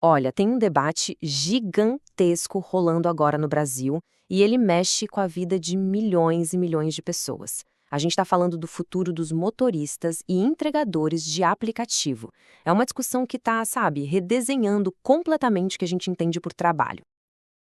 Olha, tem um debate gigantesco rolando agora no Brasil e ele mexe com a vida de milhões e milhões de pessoas. A gente está falando do futuro dos motoristas e entregadores de aplicativo. É uma discussão que está, sabe, redesenhando completamente o que a gente entende por trabalho.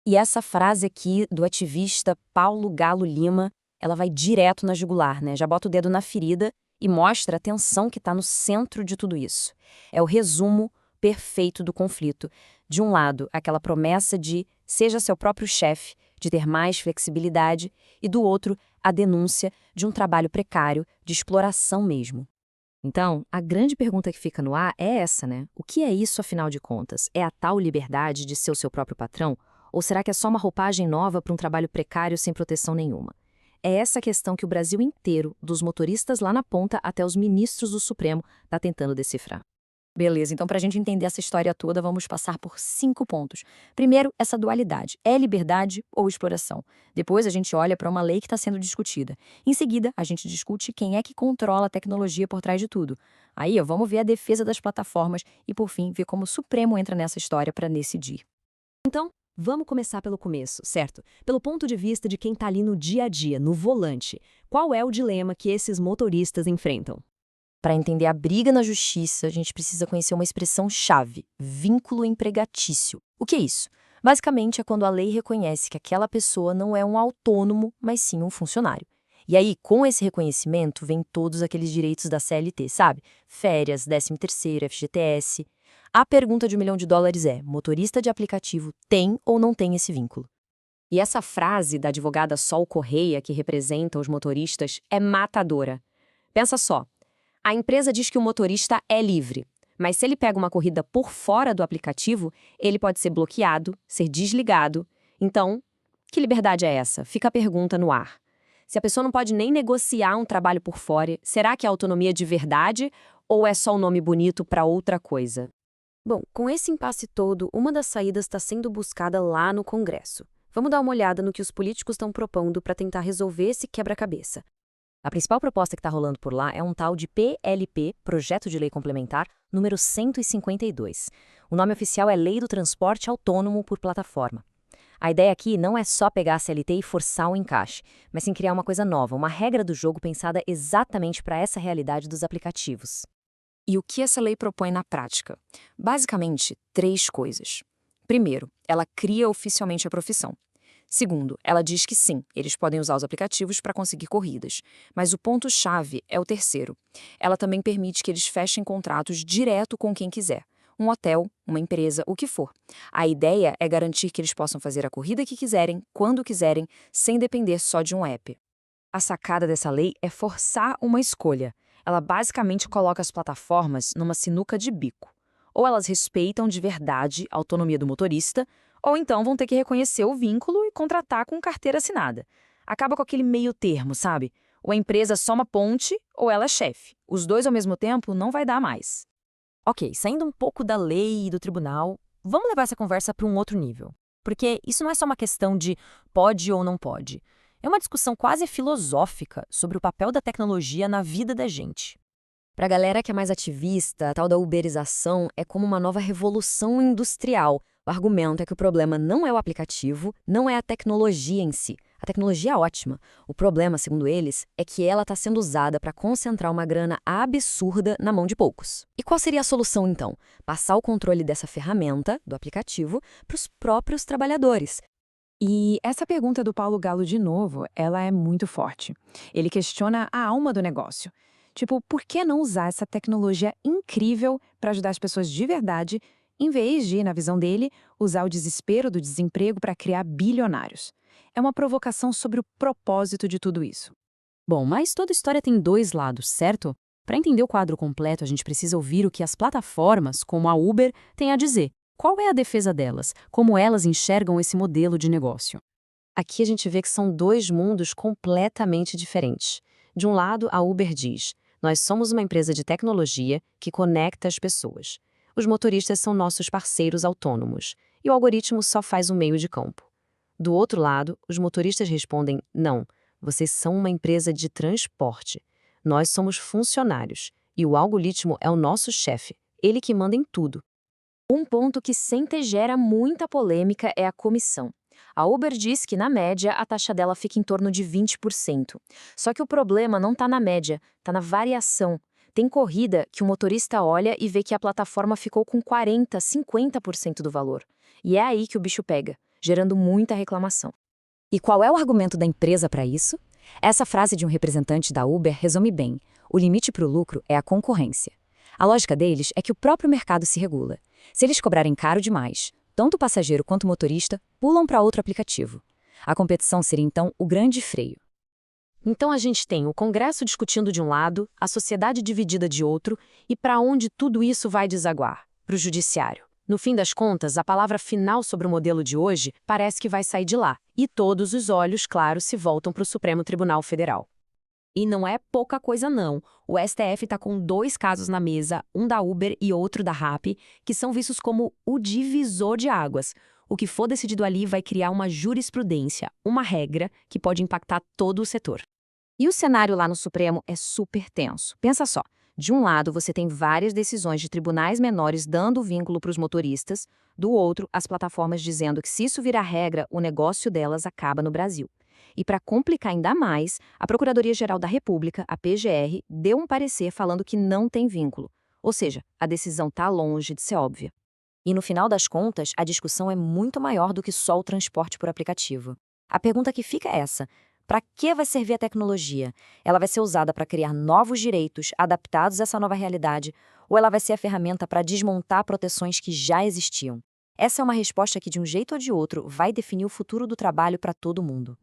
E essa frase aqui do ativista Paulo Galo Lima, ela vai direto na jugular, né? Já bota o dedo na ferida e mostra a tensão que está no centro de tudo isso. É o resumo perfeito do conflito. De um lado, aquela promessa de seja seu próprio chefe, de ter mais flexibilidade, e do outro, a denúncia de um trabalho precário, de exploração mesmo. Então, a grande pergunta que fica no ar é essa, né? O que é isso, afinal de contas? É a tal liberdade de ser o seu próprio patrão? Ou será que é só uma roupagem nova para um trabalho precário sem proteção nenhuma? É essa questão que o Brasil inteiro, dos motoristas lá na ponta até os ministros do Supremo, está tentando decifrar. Beleza, então para a gente entender essa história toda, vamos passar por 5 pontos. Primeiro, essa dualidade. É liberdade ou exploração? Depois a gente olha para uma lei que está sendo discutida. Em seguida, a gente discute quem é que controla a tecnologia por trás de tudo. Aí, ó, vamos ver a defesa das plataformas e, por fim, ver como o Supremo entra nessa história para decidir. Então, vamos começar pelo começo, certo? Pelo ponto de vista de quem está ali no dia a dia, no volante. Qual é o dilema que esses motoristas enfrentam? Para entender a briga na justiça, a gente precisa conhecer uma expressão-chave: vínculo empregatício. O que é isso? Basicamente, é quando a lei reconhece que aquela pessoa não é um autônomo, mas sim um funcionário. E aí, com esse reconhecimento, vem todos aqueles direitos da CLT, sabe? Férias, 13º, FGTS. A pergunta de US$ 1 milhão é: motorista de aplicativo tem ou não tem esse vínculo? E essa frase da advogada Sol Correia, que representa os motoristas, é matadora. Pensa só. A empresa diz que o motorista é livre, mas se ele pega uma corrida por fora do aplicativo, ele pode ser bloqueado, ser desligado. Então, que liberdade é essa? Fica a pergunta no ar. Se a pessoa não pode nem negociar um trabalho por fora, será que é autonomia de verdade ou é só um nome bonito para outra coisa? Bom, com esse impasse todo, uma das saídas está sendo buscada lá no Congresso. Vamos dar uma olhada no que os políticos estão propondo para tentar resolver esse quebra-cabeça. A principal proposta que está rolando por lá é um tal de PLP, Projeto de Lei Complementar, número 152. O nome oficial é Lei do Transporte Autônomo por Plataforma. A ideia aqui não é só pegar a CLT e forçar o encaixe, mas sim criar uma coisa nova, uma regra do jogo pensada exatamente para essa realidade dos aplicativos. E o que essa lei propõe na prática? Basicamente, 3 coisas. Primeiro, ela cria oficialmente a profissão. Segundo, ela diz que sim, eles podem usar os aplicativos para conseguir corridas. Mas o ponto-chave é o terceiro. Ela também permite que eles fechem contratos direto com quem quiser. Um hotel, uma empresa, o que for. A ideia é garantir que eles possam fazer a corrida que quiserem, quando quiserem, sem depender só de um app. A sacada dessa lei é forçar uma escolha. Ela basicamente coloca as plataformas numa sinuca de bico. Ou elas respeitam de verdade a autonomia do motorista, ou então vão ter que reconhecer o vínculo e contratar com carteira assinada. Acaba com aquele meio termo, sabe? Ou a empresa é só uma ponte, ou ela é chefe. Os dois ao mesmo tempo não vai dar mais. Ok, saindo um pouco da lei e do tribunal, vamos levar essa conversa para um outro nível. Porque isso não é só uma questão de pode ou não pode. É uma discussão quase filosófica sobre o papel da tecnologia na vida da gente. Para a galera que é mais ativista, a tal da uberização é como uma nova revolução industrial. O argumento é que o problema não é o aplicativo, não é a tecnologia em si. A tecnologia é ótima. O problema, segundo eles, é que ela está sendo usada para concentrar uma grana absurda na mão de poucos. E qual seria a solução, então? Passar o controle dessa ferramenta, do aplicativo, para os próprios trabalhadores. E essa pergunta do Paulo Galo, de novo, ela é muito forte. Ele questiona a alma do negócio. Tipo, por que não usar essa tecnologia incrível para ajudar as pessoas de verdade, em vez de, na visão dele, usar o desespero do desemprego para criar bilionários? É uma provocação sobre o propósito de tudo isso. Bom, mas toda história tem 2 lados, certo? Para entender o quadro completo, a gente precisa ouvir o que as plataformas, como a Uber, têm a dizer. Qual é a defesa delas? Como elas enxergam esse modelo de negócio? Aqui a gente vê que são 2 mundos completamente diferentes. De um lado, a Uber diz: nós somos uma empresa de tecnologia que conecta as pessoas. Os motoristas são nossos parceiros autônomos e o algoritmo só faz o meio de campo. Do outro lado, os motoristas respondem: não, vocês são uma empresa de transporte. Nós somos funcionários e o algoritmo é o nosso chefe, ele que manda em tudo. Um ponto que sempre gera muita polêmica é a comissão. A Uber diz que, na média, a taxa dela fica em torno de 20%. Só que o problema não está na média, está na variação. Tem corrida que o motorista olha e vê que a plataforma ficou com 40%, 50% do valor. E é aí que o bicho pega, gerando muita reclamação. E qual é o argumento da empresa para isso? Essa frase de um representante da Uber resume bem: o limite para o lucro é a concorrência. A lógica deles é que o próprio mercado se regula. Se eles cobrarem caro demais, tanto o passageiro quanto o motorista pulam para outro aplicativo. A competição seria então o grande freio. Então a gente tem o Congresso discutindo de um lado, a sociedade dividida de outro, e para onde tudo isso vai desaguar? Para o judiciário. No fim das contas, a palavra final sobre o modelo de hoje parece que vai sair de lá, e todos os olhos, claro, se voltam para o Supremo Tribunal Federal. E não é pouca coisa não. O STF está com 2 casos na mesa, um da Uber e outro da Rappi, que são vistos como o divisor de águas. O que for decidido ali vai criar uma jurisprudência, uma regra que pode impactar todo o setor. E o cenário lá no Supremo é super tenso. Pensa só, de um lado você tem várias decisões de tribunais menores dando vínculo para os motoristas, do outro, as plataformas dizendo que se isso virar regra, o negócio delas acaba no Brasil. E para complicar ainda mais, a Procuradoria-Geral da República, a PGR, deu um parecer falando que não tem vínculo. Ou seja, a decisão está longe de ser óbvia. E no final das contas, a discussão é muito maior do que só o transporte por aplicativo. A pergunta que fica é essa: para que vai servir a tecnologia? Ela vai ser usada para criar novos direitos adaptados a essa nova realidade, ou ela vai ser a ferramenta para desmontar proteções que já existiam? Essa é uma resposta que, de um jeito ou de outro, vai definir o futuro do trabalho para todo mundo.